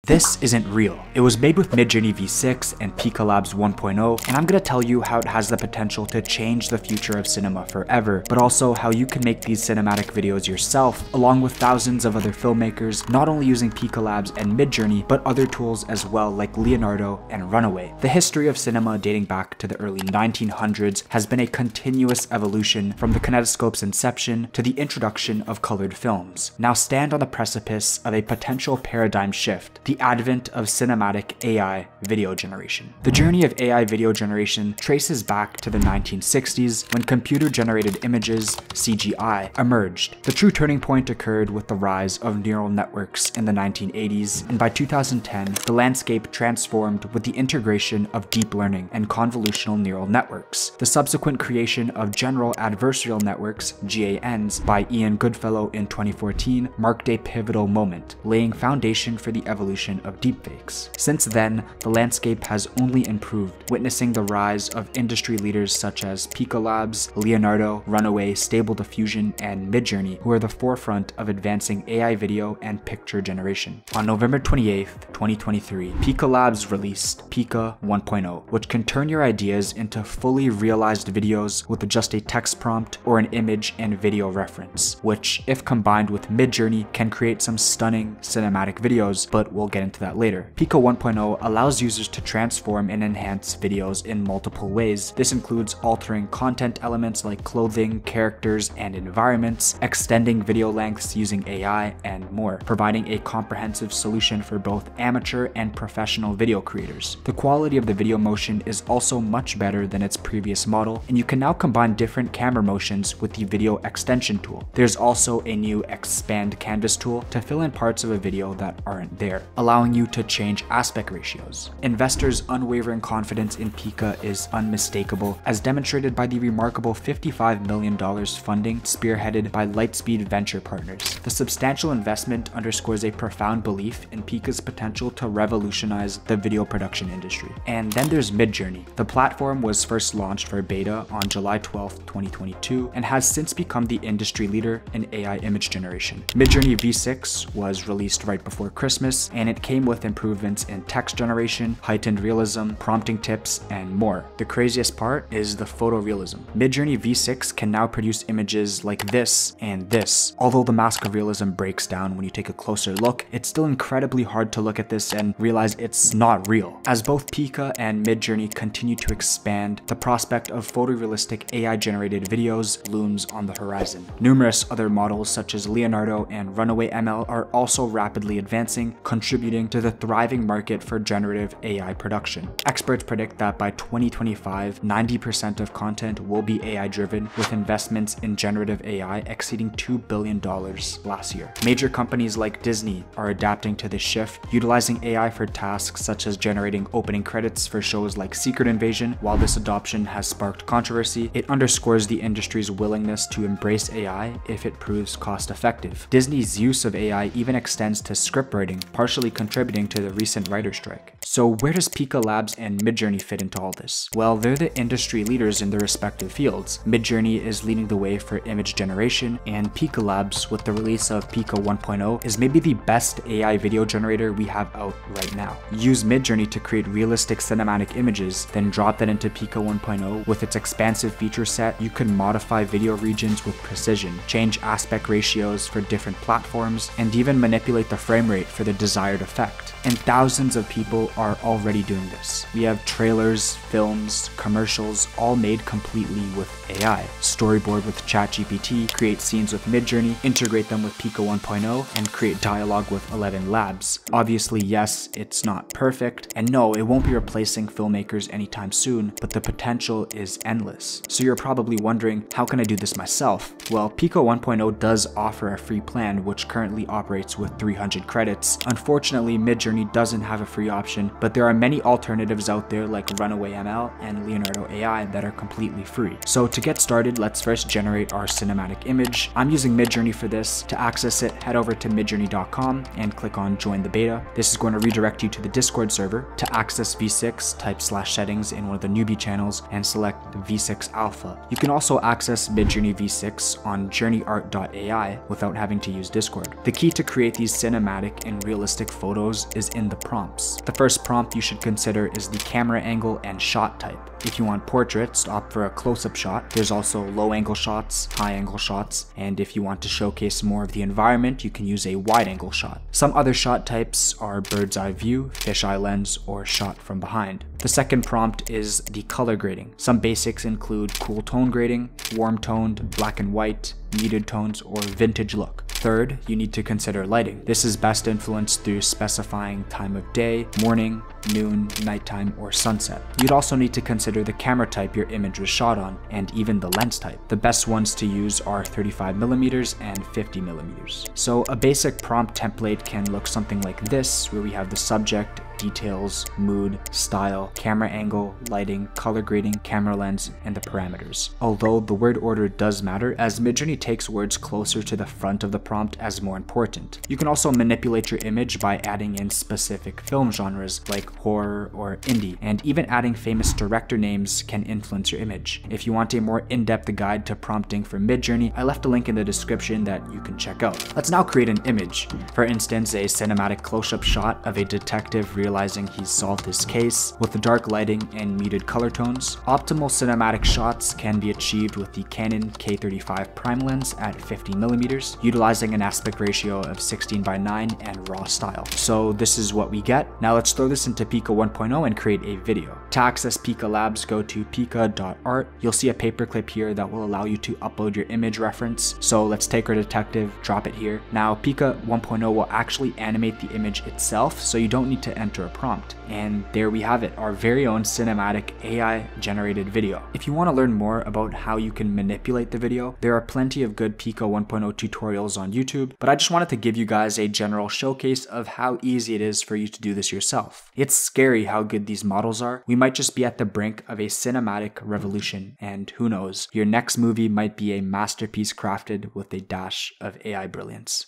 This isn't real. It was made with MidJourney V6 and Pika Labs 1.0, and I'm gonna tell you how it has the potential to change the future of cinema forever, but also how you can make these cinematic videos yourself, along with thousands of other filmmakers, not only using Pika Labs and MidJourney, but other tools as well like Leonardo and Runaway. The history of cinema dating back to the early 1900s has been a continuous evolution from the kinetoscope's inception to the introduction of colored films. Now stand on the precipice of a potential paradigm shift, the advent of cinematic AI video generation. The journey of AI video generation traces back to the 1960s when computer-generated images, CGI, emerged. The true turning point occurred with the rise of neural networks in the 1980s, and by 2010, the landscape transformed with the integration of deep learning and convolutional neural networks. The subsequent creation of general adversarial networks, GANs, by Ian Goodfellow in 2014 marked a pivotal moment, laying foundation for the evolution of deepfakes. Since then, the landscape has only improved, witnessing the rise of industry leaders such as Pika Labs, Leonardo, Runaway, Stable Diffusion, and MidJourney, who are the forefront of advancing AI video and picture generation. On November 28th, 2023, Pika Labs released Pika 1.0, which can turn your ideas into fully realized videos with just a text prompt or an image and video reference, which, if combined with MidJourney, can create some stunning cinematic videos, but we'll get into that later. Pika 1.0 allows users to transform and enhance videos in multiple ways. This includes altering content elements like clothing, characters, and environments, extending video lengths using AI, and more, providing a comprehensive solution for both amateur and professional video creators. The quality of the video motion is also much better than its previous model, and you can now combine different camera motions with the video extension tool. There's also a new expand canvas tool to fill in parts of a video that aren't there, allowing you to change aspect ratios. Investors' unwavering confidence in Pika is unmistakable, as demonstrated by the remarkable $55 million funding spearheaded by Lightspeed Venture Partners. The substantial investment underscores a profound belief in Pika's potential to revolutionize the video production industry. And then there's MidJourney. The platform was first launched for beta on July 12, 2022, and has since become the industry leader in AI image generation. MidJourney V6 was released right before Christmas, and it came with improvements in text generation, heightened realism, prompting tips, and more. The craziest part is the photorealism. MidJourney V6 can now produce images like this and this. Although the mask of realism breaks down when you take a closer look, it's still incredibly hard to look at this and realize it's not real. As both Pika and MidJourney continue to expand, the prospect of photorealistic AI-generated videos looms on the horizon. Numerous other models such as Leonardo and Runaway ML are also rapidly advancing, contributing to the thriving market for generative AI production. Experts predict that by 2025, 90% of content will be AI-driven, with investments in generative AI exceeding $2 billion last year. Major companies like Disney are adapting to this shift, utilizing AI for tasks such as generating opening credits for shows like Secret Invasion. While this adoption has sparked controversy, it underscores the industry's willingness to embrace AI if it proves cost-effective. Disney's use of AI even extends to script writing, partially contributing to the recent writer strike. So where does Pika Labs and MidJourney fit into all this? Well, they're the industry leaders in their respective fields. MidJourney is leading the way for image generation, and Pika Labs, with the release of Pika 1.0, is maybe the best AI video generator we have out right now. Use MidJourney to create realistic cinematic images, then drop that into Pika 1.0. With its expansive feature set, you can modify video regions with precision, change aspect ratios for different platforms, and even manipulate the frame rate for the desired effect. And thousands of people are already doing this. We have trailers, films, commercials, all made completely with AI. Storyboard with ChatGPT, create scenes with MidJourney, integrate them with Pika 1.0, and create dialogue with 11 Labs. Obviously, yes, it's not perfect, and no, it won't be replacing filmmakers anytime soon, but the potential is endless. So you're probably wondering, how can I do this myself? Well, Pika 1.0 does offer a free plan, which currently operates with 300 credits. Unfortunately, MidJourney doesn't have a free option, but there are many alternatives out there like Runaway ML and Leonardo AI that are completely free. So to get started, let's first generate our cinematic image. I'm using MidJourney for this. To access it, head over to midjourney.com and click on join the beta. This is going to redirect you to the Discord server. To access V6, type /settings in one of the newbie channels and select V6 Alpha. You can also access MidJourney V6 on journeyart.ai without having to use Discord. The key to create these cinematic and realistic realistic photos is in the prompts. The first prompt you should consider is the camera angle and shot type. If you want portraits, opt for a close-up shot. There's also low-angle shots, high-angle shots, and if you want to showcase more of the environment, you can use a wide-angle shot. Some other shot types are bird's eye view, fisheye lens, or shot from behind. The second prompt is the color grading. Some basics include cool tone grading, warm toned, black and white, muted tones, or vintage look. Third, you need to consider lighting. This is best influenced through specifying time of day, morning, noon, nighttime, or sunset. You'd also need to consider the camera type your image was shot on, and even the lens type. The best ones to use are 35mm and 50mm. So a basic prompt template can look something like this, where we have the subject, details, mood, style, camera angle, lighting, color grading, camera lens, and the parameters. Although the word order does matter, as MidJourney takes words closer to the front of the prompt as more important. You can also manipulate your image by adding in specific film genres like horror or indie, and even adding famous director names can influence your image. If you want a more in-depth guide to prompting for MidJourney, I left a link in the description that you can check out. Let's now create an image. For instance, a cinematic close-up shot of a detective realizing he's solved his case with the dark lighting and muted color tones. Optimal cinematic shots can be achieved with the Canon K35 prime lens at 50mm, utilizing an aspect ratio of 16:9 and raw style. So this is what we get. Now let's throw this into Pika 1.0 and create a video. To access Pika Labs, go to pika.art. You'll see a paperclip here that will allow you to upload your image reference. So let's take our detective, drop it here. Now Pika 1.0 will actually animate the image itself, so you don't need to enter a prompt. And there we have it, our very own cinematic AI generated video. If you want to learn more about how you can manipulate the video, there are plenty of good Pika 1.0 tutorials on YouTube, but I just wanted to give you guys a general showcase of how easy it is for you to do this yourself. It's scary how good these models are. We might just be at the brink of a cinematic revolution, and who knows, your next movie might be a masterpiece crafted with a dash of AI brilliance.